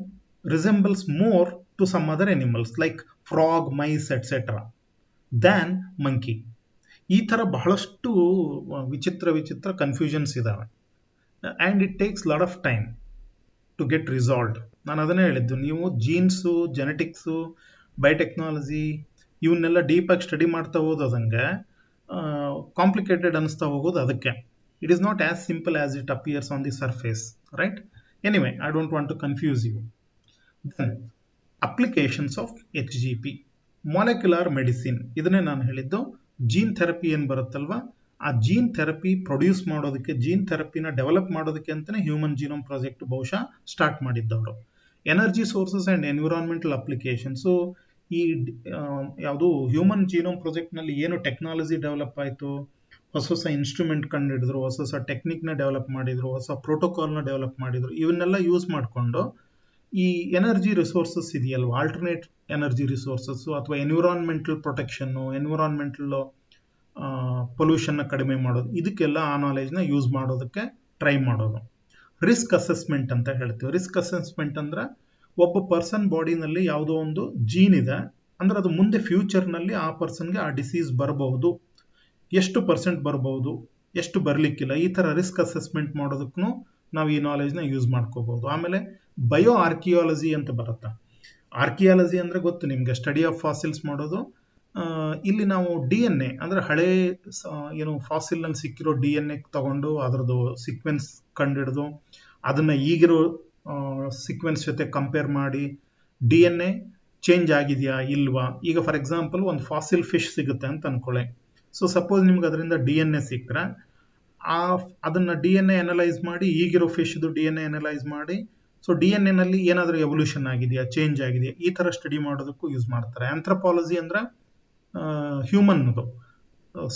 resembles more to some other animals like frog, mice etcetera than monkey. ಈ ಥರ ಬಹಳಷ್ಟು ವಿಚಿತ್ರ ಕನ್ಫ್ಯೂಷನ್ಸ್ ಇದಾವೆ. And it takes lot of time to get resolved. ನಾನು ಅದನ್ನೇ ಹೇಳಿದ್ದು, ನೀವು ಜೀನ್ಸು, ಜೆನೆಟಿಕ್ಸು, ಬಯೋಟೆಕ್ನಾಲಜಿ ಇವನ್ನೆಲ್ಲ ಡೀಪಾಗಿ ಸ್ಟಡಿ ಮಾಡ್ತಾ ಹೋದಂಗೆ ಕಾಂಪ್ಲಿಕೇಟೆಡ್ ಅನಿಸ್ತಾ ಹೋಗೋದು ಅದಕ್ಕೆ. It is not as simple as it appears on the surface. Right, anyway I don't want to confuse you. Then applications of HGP, molecular medicine. ಇದನ್ನೇ ನಾನು ಹೇಳಿದ್ದು, ಜೀನ್ ಥೆರಪಿ ಏನು ಬರುತ್ತಲ್ವಾ, ಆ ಜೀನ್ ಥೆರಪಿ ಪ್ರೊಡ್ಯೂಸ್ ಮಾಡೋದಕ್ಕೆ, ಜೀನ್ ಥೆರಪಿನ develop ಮಾಡೋದಕ್ಕೆ ಅಂತಲೇ ಹ್ಯೂಮನ್ ಜೀನೋಮ್ ಪ್ರಾಜೆಕ್ಟ್ ಬಹುಶಃ ಸ್ಟಾರ್ಟ್ ಮಾಡಿದ್ದವರು. Energy sources and environmental application. So ಈ ಯಾವುದು ಹ್ಯೂಮನ್ ಜೀನೋಮ್ ಪ್ರಾಜೆಕ್ಟ್ನಲ್ಲಿ ಏನು ಟೆಕ್ನಾಲಜಿ ಡೆವಲಪ್ ಆಯಿತು, ಹೊಸ ಇನ್ಸ್ಟ್ರೂಮೆಂಟ್ ಕಂಡುಹಿಡಿದ್ರು, ಹೊಸ ಟೆಕ್ನಿಕ್ನ ಡೆವಲಪ್ ಮಾಡಿದ್ರು, ಹೊಸ ಪ್ರೋಟೋಕಾಲ್ನ ಡೆವಲಪ್ ಮಾಡಿದ್ರು, ಇವನ್ನೆಲ್ಲ ಯೂಸ್ ಮಾಡಿಕೊಂಡು ಈ ಎನರ್ಜಿ ರಿಸೋರ್ಸಸ್ ಇದೆಯಲ್ವ, ಆಲ್ಟರ್ನೇಟ್ ಎನರ್ಜಿ ರಿಸೋರ್ಸಸ್ಸು ಅಥವಾ ಎನ್ವಿರಾನ್ಮೆಂಟಲ್ ಪ್ರೊಟೆಕ್ಷನ್ನು, ಎನ್ವಿರಾನ್ಮೆಂಟಲ್ ಪೊಲ್ಯೂಷನ್ನ ಕಡಿಮೆ ಮಾಡೋದು, ಇದಕ್ಕೆಲ್ಲ ಆ ನಾಲೆಜ್ನ ಯೂಸ್ ಮಾಡೋದಕ್ಕೆ ಟ್ರೈ ಮಾಡೋದು. ರಿಸ್ಕ್ ಅಸೆಸ್ಮೆಂಟ್ ಅಂತ ಹೇಳ್ತೀವಿ. ರಿಸ್ಕ್ ಅಸೆಸ್ಮೆಂಟ್ ಅಂದ್ರೆ ಒಬ್ಬ ಪರ್ಸನ್ ಬಾಡಿನಲ್ಲಿ ಯಾವುದೋ ಒಂದು ಜೀನ್ ಇದೆ ಅಂದ್ರೆ ಅದು ಮುಂದೆ ಫ್ಯೂಚರ್ನಲ್ಲಿ ಆ ಪರ್ಸನ್ಗೆ ಆ ಡಿಸೀಸ್ ಬರಬಹುದು, ಎಷ್ಟು % ಬರಬಹುದು, ಎಷ್ಟು ಬರಲಿಕ್ಕಿಲ್ಲ, ಈ ಥರ ರಿಸ್ಕ್ ಅಸೆಸ್ಮೆಂಟ್ ಮಾಡೋದಕ್ಕೂ ನಾವು ಈ ನಾಲೆಜ್ನ ಯೂಸ್ ಮಾಡ್ಕೋಬಹುದು. ಆಮೇಲೆ ಬಯೋ ಆರ್ಕಿಯಾಲಜಿ ಅಂತ ಬರುತ್ತೆ. ಆರ್ಕಿಯಾಲಜಿ ಅಂದರೆ ಗೊತ್ತು ನಿಮಗೆ, ಸ್ಟಡಿ ಆಫ್ ಫಾಸಿಲ್ಸ್ ಮಾಡೋದು. ಇಲ್ಲಿ ನಾವು DNA ಅಂದರೆ ಹಳೆ ಏನು ಫಾಸಿಲ್ನಲ್ಲಿ ಸಿಕ್ಕಿರೋ DNA ತಗೊಂಡು ಅದರದ್ದು ಸೀಕ್ವೆನ್ಸ್ ಕಂಡುಹಿಡಿದು ಅದನ್ನು ಈಗಿರೋ ಸೀಕ್ವೆನ್ಸ್ ಜೊತೆ ಕಂಪೇರ್ ಮಾಡಿ DNA ಚೇಂಜ್ ಆಗಿದೆಯಾ ಇಲ್ವಾ. ಈಗ ಫಾರ್ ಎಕ್ಸಾಂಪಲ್ ಒಂದು ಫಾಸಿಲ್ ಫಿಶ್ ಸಿಗುತ್ತೆ ಅಂತ ಅನ್ಕೊಳ್ಳಿ. ಸೊ ಸಪೋಸ್ ನಿಮ್ಗೆ ಅದರಿಂದ DNA ಸಿಕ್ಕರೆ ಅದನ್ನು DNA ಅನಲೈಸ್ ಮಾಡಿ, ಈಗಿರೋ ಫಿಶ್ದು DNA ಅನಲೈಸ್ ಮಾಡಿ, ಸೊ DNA ಏನಾದರೂ ಎವಲ್ಯೂಷನ್ ಆಗಿದೆಯಾ, ಚೇಂಜ್ ಆಗಿದೆಯಾ, ಈ ಥರ ಸ್ಟಡಿ ಮಾಡೋದಕ್ಕೂ ಯೂಸ್ ಮಾಡ್ತಾರೆ. ಆಂಥ್ರಪಾಲಜಿ ಅಂದ್ರೆ ಹ್ಯೂಮನ್ದು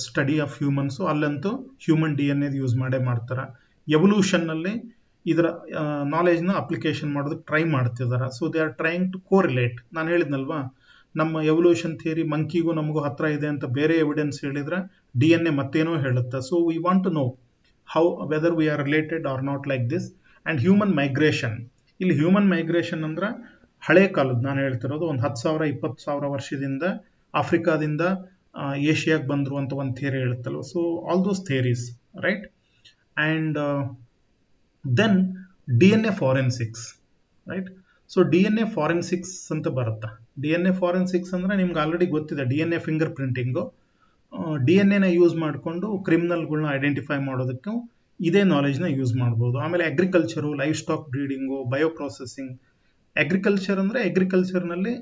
ಸ್ಟಡಿ ಆಫ್ ಹ್ಯೂಮನ್ಸು, ಅಲ್ಲಂತೂ ಹ್ಯೂಮನ್ DNA ಯೂಸ್ ಮಾಡೇ ಮಾಡ್ತಾರೆ. ಎವಲ್ಯೂಷನ್ನಲ್ಲಿ ಇದರ ನಾಲೆಜ್ನ ಅಪ್ಲಿಕೇಶನ್ ಮಾಡೋದಕ್ಕೆ ಟ್ರೈ ಮಾಡ್ತಿದ್ದಾರೆ. So they are trying to correlate. ನಾನು ಹೇಳಿದ್ನಲ್ವಾ, ನಮ್ಮ ಎವಲ್ಯೂಷನ್ ಥಿಯರಿ ಮಂಕಿಗೂ ನಮಗೂ ಹತ್ರ ಇದೆ ಅಂತ ಬೇರೆ ಎವಿಡೆನ್ಸ್ ಹೇಳಿದ್ರೆ DNA ಮತ್ತೇನೋ ಹೇಳುತ್ತೆ. So we want to know how whether we are related or not like this. And human migration. ಇಲ್ಲಿ ಹ್ಯೂಮನ್ ಮೈಗ್ರೇಷನ್ ಅಂದ್ರೆ ಹಳೆ ಕಾಲದ, ನಾನು ಹೇಳ್ತಿರೋದು ಒಂದು 10,000 20,000 ವರ್ಷದಿಂದ ಆಫ್ರಿಕಾದಿಂದ ಏಷ್ಯಾಗೆ ಬಂದರು ಅಂತ ಒಂದು ಥಿಯರಿ ಹೇಳುತ್ತಲ್ವ. So all those theories, right. And then DNA forensics, right. So DNA forensics ಅಂತ ಬರುತ್ತೆ. DNA ಫಾರೆನ್ಸಿಕ್ಸ್ ಅಂದರೆ ನಿಮ್ಗೆ ಆಲ್ರೆಡಿ ಗೊತ್ತಿದೆ, DNA finger printing. DNA use ಮಾಡಿಕೊಂಡು ಕ್ರಿಮಿನಲ್ಗಳನ್ನ ಐಡೆಂಟಿಫೈ ಮಾಡೋದಕ್ಕೂ ಇದೇ ನಾಲೆಜ್ನ ಯೂಸ್ ಮಾಡ್ಬೋದು. ಆಮೇಲೆ agriculture, life stock breeding, bio processing. Agriculture ಅಂದರೆ ಅಗ್ರಿಕಲ್ಚರ್ನಲ್ಲಿ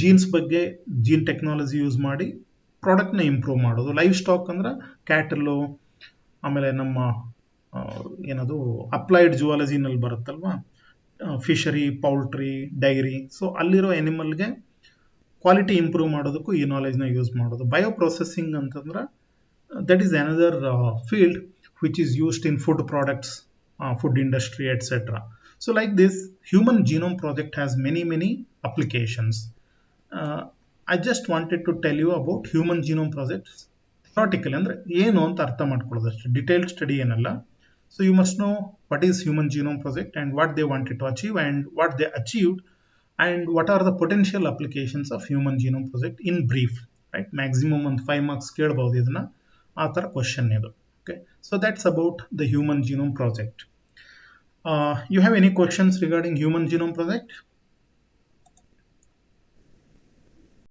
ಜೀನ್ಸ್ ಬಗ್ಗೆ ಜೀನ್ ಟೆಕ್ನಾಲಜಿ ಯೂಸ್ ಮಾಡಿ ಪ್ರಾಡಕ್ಟ್ನ ಇಂಪ್ರೂವ್ ಮಾಡೋದು. ಲೈಫ್ ಸ್ಟಾಕ್ ಅಂದ್ರೆ ಕ್ಯಾಟಲ್ಲು, ಆಮೇಲೆ ನಮ್ಮ ಏನದು ಅಪ್ಲೈಡ್ ಜುವಾಲಜಿನಲ್ಲಿ ಬರುತ್ತಲ್ವ, ಫಿಶರಿ, ಪೌಲ್ಟ್ರಿ, ಡೈರಿ. ಸೊ ಅಲ್ಲಿರೋ ಎನಿಮಲ್ಗೆ ಕ್ವಾಲಿಟಿ ಇಂಪ್ರೂವ್ ಮಾಡೋದಕ್ಕೂ ಈ ನಾಲೆಜ್ನ ಯೂಸ್ ಮಾಡೋದು. ಬಯೋ ಪ್ರೊಸೆಸಿಂಗ್ ಅಂತಂದ್ರೆ that is another field which is used in food products, food industry, etc. So like this, human genome project has many applications. I just wanted to tell you about human genome projects theoretically, ಅಂದ್ರೆ ಏನು ಅಂತ ಅರ್ಥ ಮಾಡ್ಕೊಳ್ಳೋದು ಅಷ್ಟೇ, detailed study ಏನಲ್ಲ. So you must know what is Human Genome Project and what they wanted to achieve and what they achieved and what are the potential applications of Human Genome Project in brief, right? Maximum ಒಂದು 5 marks ಕೇಳಬಹುದು ಇದನ್ನ, ಆ ತರ question ಇದು. Okay, so that's about the Human Genome Project. You have any questions regarding Human Genome Project?